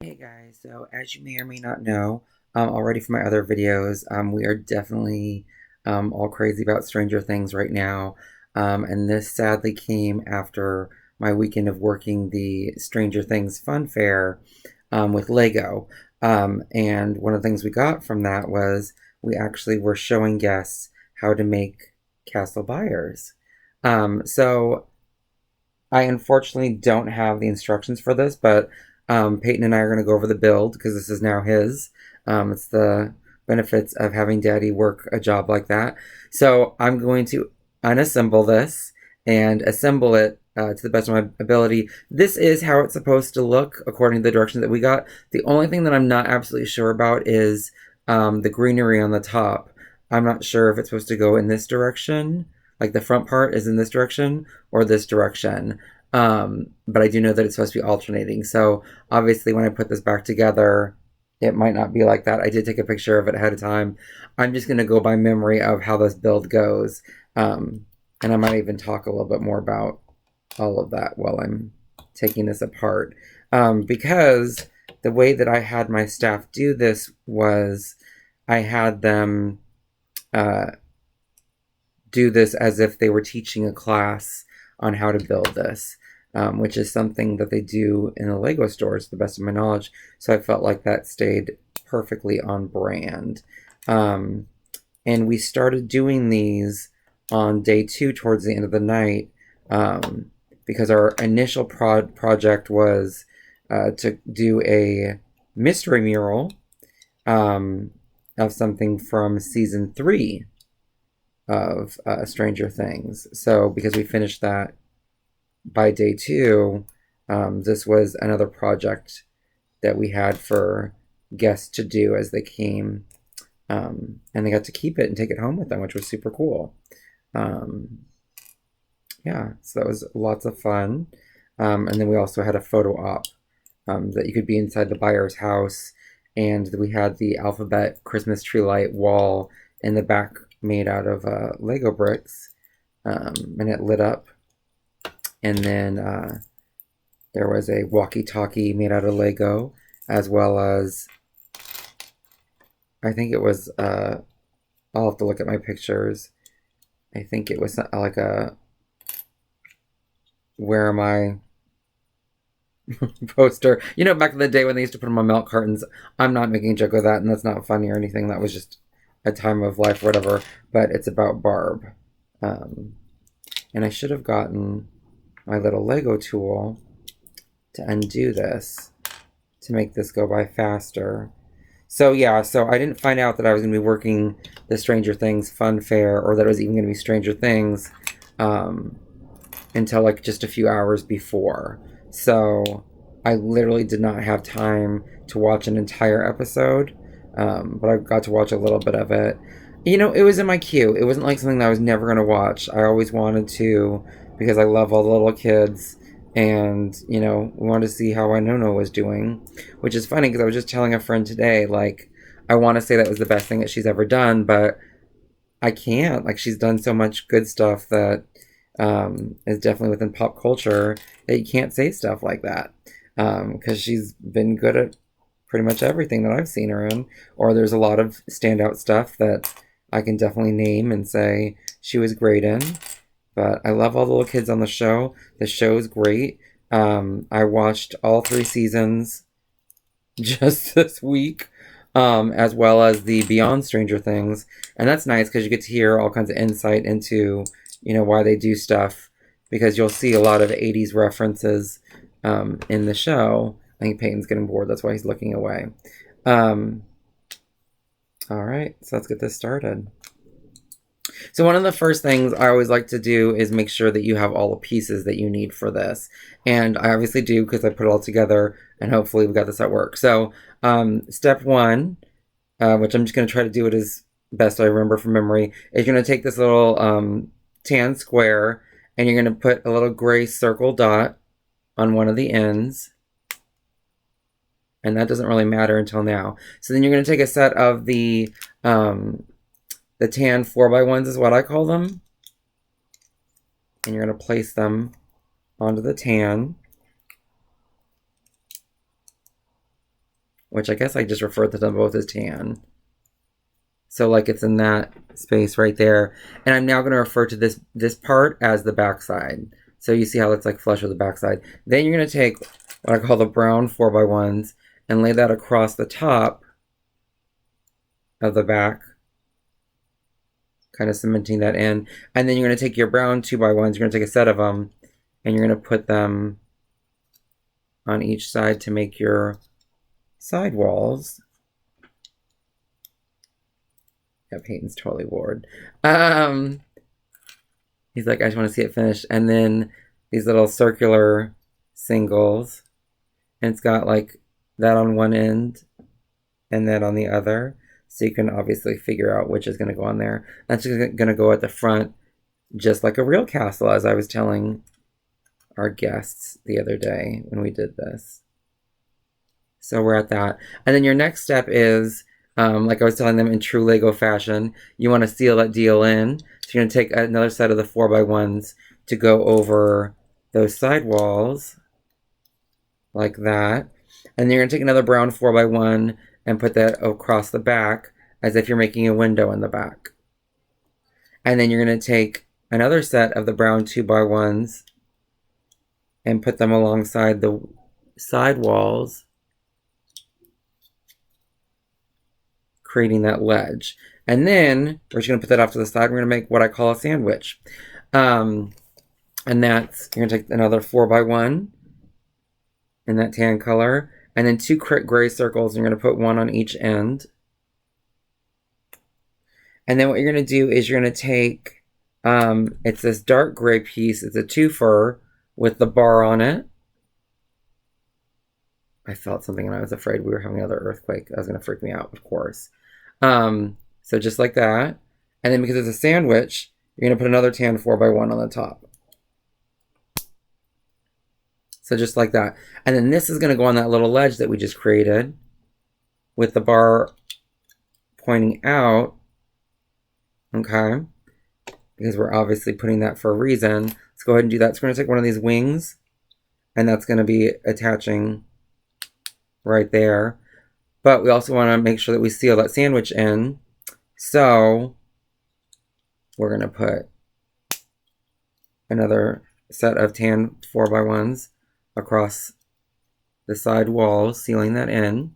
Hey guys, so as you may or may not know, already from my other videos, we are definitely all crazy about Stranger Things right now. And this sadly came after my weekend of working the Stranger Things Fun Fair with Lego. And one of the things we got from that was we actually were showing guests how to make Castle Byers. So I unfortunately don't have the instructions for this, but Peyton and I are going to go over the build because this is now his. It's the benefits of having Daddy work a job like that. So I'm going to unassemble this and assemble it to the best of my ability. This is how it's supposed to look according to the directions that we got. The only thing that I'm not absolutely sure about is the greenery on the top. I'm not sure if it's supposed to go in this direction, like the front part is in this direction, or this direction. But I do know that it's supposed to be alternating. So obviously, when I put this back together, it might not be like that. I did take a picture of it ahead of time. I'm just going to go by memory of how this build goes. And I might even talk a little bit more about all of that while I'm taking this apart. Because the way that I had my staff do this was I had them do this as if they were teaching a class on how to build this, which is something that they do in the Lego stores, to the best of my knowledge. So I felt like that stayed perfectly on brand. And we started doing these on day 2 towards the end of the night because our initial project was to do a mystery mural of something from season 3 of Stranger Things. So because we finished that by day 2, this was another project that we had for guests to do as they came, and they got to keep it and take it home with them, which was super cool. Yeah, so that was lots of fun. And then we also had a photo op that you could be inside the Byers house, and we had the alphabet Christmas tree light wall in the back made out of Lego bricks, and it lit up. And then there was a walkie-talkie made out of Lego, as well as I think it was. I'll have to look at my pictures. I think it was like a "Where am I?" poster. You know, back in the day when they used to put them on milk cartons. I'm not making a joke of that, and that's not funny or anything. That was just a time of life, whatever. But it's about Barb. And I should have gotten my little Lego tool to undo this to make this go by faster. So yeah, so I didn't find out that I was going to be working the Stranger Things Fun Fair, or that it was even going to be Stranger Things, until like just a few hours before. So I literally did not have time to watch an entire episode, but I got to watch a little bit of it. You know, it was in my queue. It wasn't like something that I was never going to watch. I always wanted to because I love all the little kids. And, you know, we wanted to see how Winona was doing, which is funny because I was just telling a friend today, like, I want to say that was the best thing that she's ever done, but I can't. Like, she's done so much good stuff that is definitely within pop culture that you can't say stuff like that because she's been good at pretty much everything that I've seen her in. Or there's a lot of standout stuff that I can definitely name and say she was great in. But I love all the little kids on the show. The show is great. I watched all 3 seasons just this week, as well as the Beyond Stranger Things. And that's nice because you get to hear all kinds of insight into, you know, why they do stuff. Because you'll see a lot of 80s references in the show. I think Peyton's getting bored. That's why he's looking away. All right, so let's get this started. So one of the first things I always like to do is make sure that you have all the pieces that you need for this. And I obviously do because I put it all together and hopefully we got this at work. So step 1, which I'm just going to try to do it as best I remember from memory, is you're going to take this little tan square and you're going to put a little gray circle dot on one of the ends. And that doesn't really matter until now. So then you're going to take a set of the tan 4x1s is what I call them. And you're going to place them onto the tan. which I guess I just referred to them both as tan. So like it's in that space right there. And I'm now going to refer to this part as the backside. So you see how it's like flush with the backside. Then you're going to take what I call the brown 4x1s and lay that across the top of the back, kind of cementing that in. And then you're going to take your brown 2x1s, you're going to take a set of them, and you're going to put them on each side to make your side walls. Yeah, Peyton's totally bored. He's like, I just want to see it finished. And then these little circular singles. And it's got like that on one end and that on the other. So you can obviously figure out which is going to go on there. That's just going to go at the front, just like a real castle, as I was telling our guests the other day when we did this. So we're at that. And then your next step is, like I was telling them in true Lego fashion, you want to seal that deal in. So you're going to take another set of the 4x1s to go over those side walls, like that. And then you're going to take another brown 4x1 and put that across the back as if you're making a window in the back. And then you're going to take another set of the brown 2x1s and put them alongside the side walls, creating that ledge. And then we're just going to put that off to the side. We're going to make what I call a sandwich. And that's, you're going to take another 4x1 in that tan color, and then 2 gray circles. And you're going to put one on each end. And then what you're going to do is you're going to take, it's this dark gray piece. It's a 2-fer with the bar on it. I felt something and I was afraid we were having another earthquake. That was going to freak me out, of course. So just like that. And then because it's a sandwich, you're going to put another tan 4x1 on the top. So just like that. And then this is going to go on that little ledge that we just created with the bar pointing out. Okay. Because we're obviously putting that for a reason. Let's go ahead and do that. So we're going to take one of these wings, and that's going to be attaching right there. But we also want to make sure that we seal that sandwich in. So we're going to put another set of tan 4x1s across the side walls, sealing that in.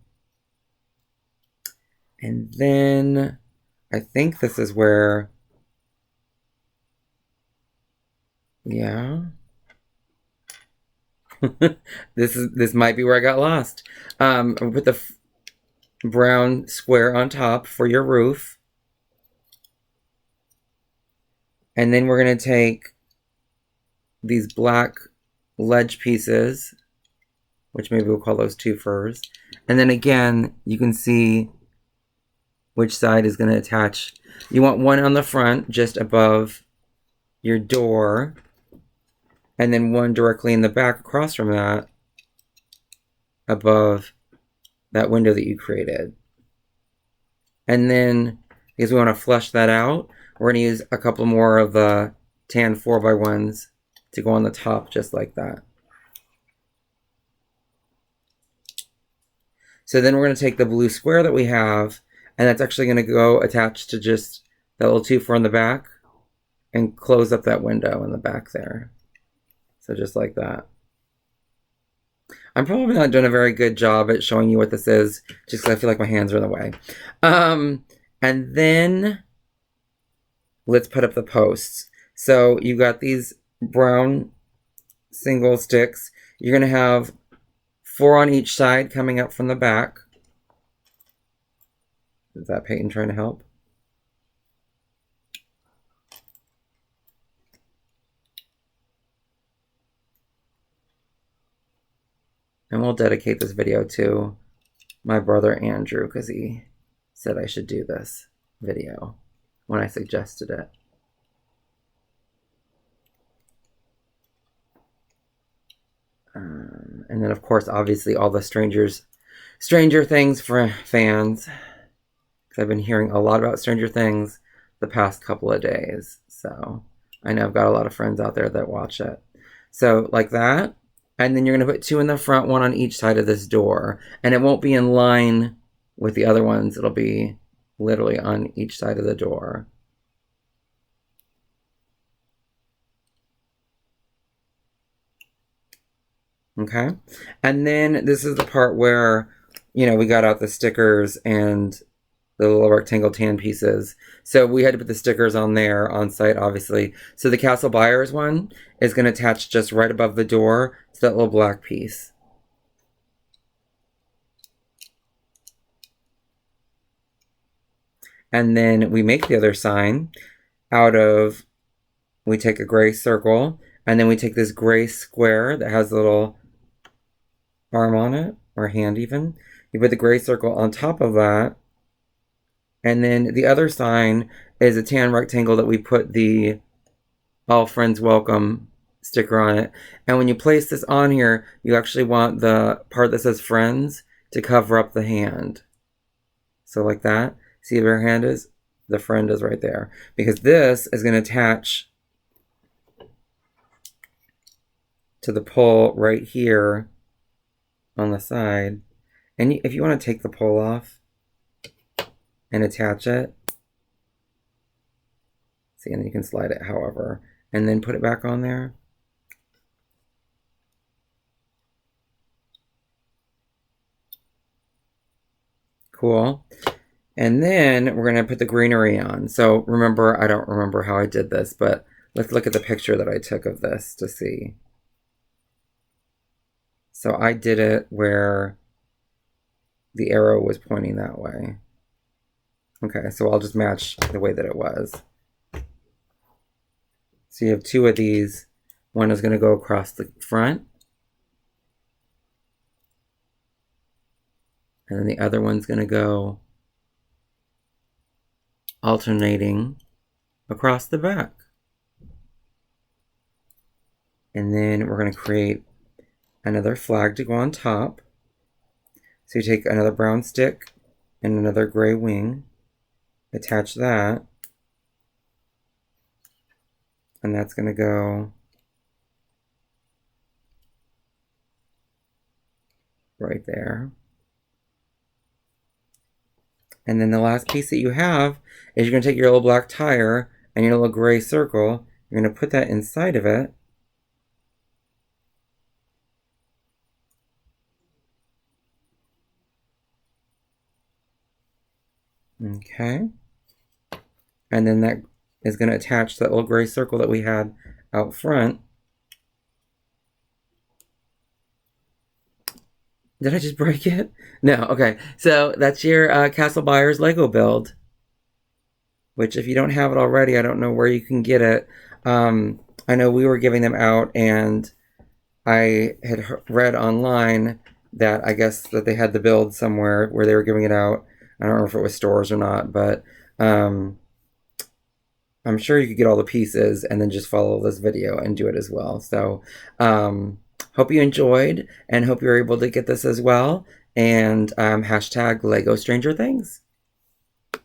And then I think this is where, yeah. This might be where I got lost. I'll put the brown square on top for your roof. And then we're going to take these black ledge pieces, which maybe we'll call those 2-fers. And then again, you can see which side is going to attach. You want one on the front, just above your door. And then one directly in the back across from that, above that window that you created. And then, because we want to flush that out, we're going to use a couple more of the tan 4x1s to go on the top, just like that. So then we're going to take the blue square that we have, and that's actually going to go attached to just that little 2-fer in the back, and close up that window in the back there. So just like that. I'm probably not doing a very good job at showing you what this is, just because I feel like my hands are in the way. And then let's put up the posts. So you got these brown single sticks. You're going to have 4 on each side coming up from the back. Is that Peyton trying to help? And we'll dedicate this video to my brother Andrew, because he said I should do this video when I suggested it. And then, of course, obviously, all the Stranger Things for fans. Because I've been hearing a lot about Stranger Things the past couple of days. So I know I've got a lot of friends out there that watch it. So like that. And then you're going to put 2 in the front, 1 on each side of this door. And it won't be in line with the other ones. It'll be literally on each side of the door. Okay. And then this is the part where, we got out the stickers and the little rectangle tan pieces. So we had to put the stickers on there on site, obviously. So the Castle Byers one is going to attach just right above the door to that little black piece. And then we make the other sign out of, we take a gray circle, and then we take this gray square that has a little arm on it, or hand even. You put the gray circle on top of that. And then the other sign is a tan rectangle that we put the All Friends Welcome sticker on it. And when you place this on here, you actually want the part that says Friends to cover up the hand. So like that. See where her hand is? The friend is right there. Because this is going to attach to the pole right here on the side. And if you want to take the pole off and attach it, see, and then you can slide it however, and then put it back on there. Cool. And then we're going to put the greenery on. So remember, I don't remember how I did this, but let's look at the picture that I took of this to see. So I did it where the arrow was pointing that way. Okay, so I'll just match the way that it was. So you have 2 of these. One is going to go across the front. And then the other one's going to go alternating across the back. And then we're going to create another flag to go on top. So you take another brown stick and another gray wing, attach that, and that's going to go right there. And then the last piece that you have is you're going to take your little black tire and your little gray circle, you're going to put that inside of it. Okay. And then that is going to attach that little gray circle that we had out front. Did I just break it? No, okay. So that's your Castle Byers Lego build. Which if you don't have it already, I don't know where you can get it. I know we were giving them out, and I had read online that I guess that they had the build somewhere where they were giving it out. I don't know if it was stores or not, but I'm sure you could get all the pieces and then just follow this video and do it as well. So hope you enjoyed and hope you're able to get this as well. And hashtag Lego Stranger Things.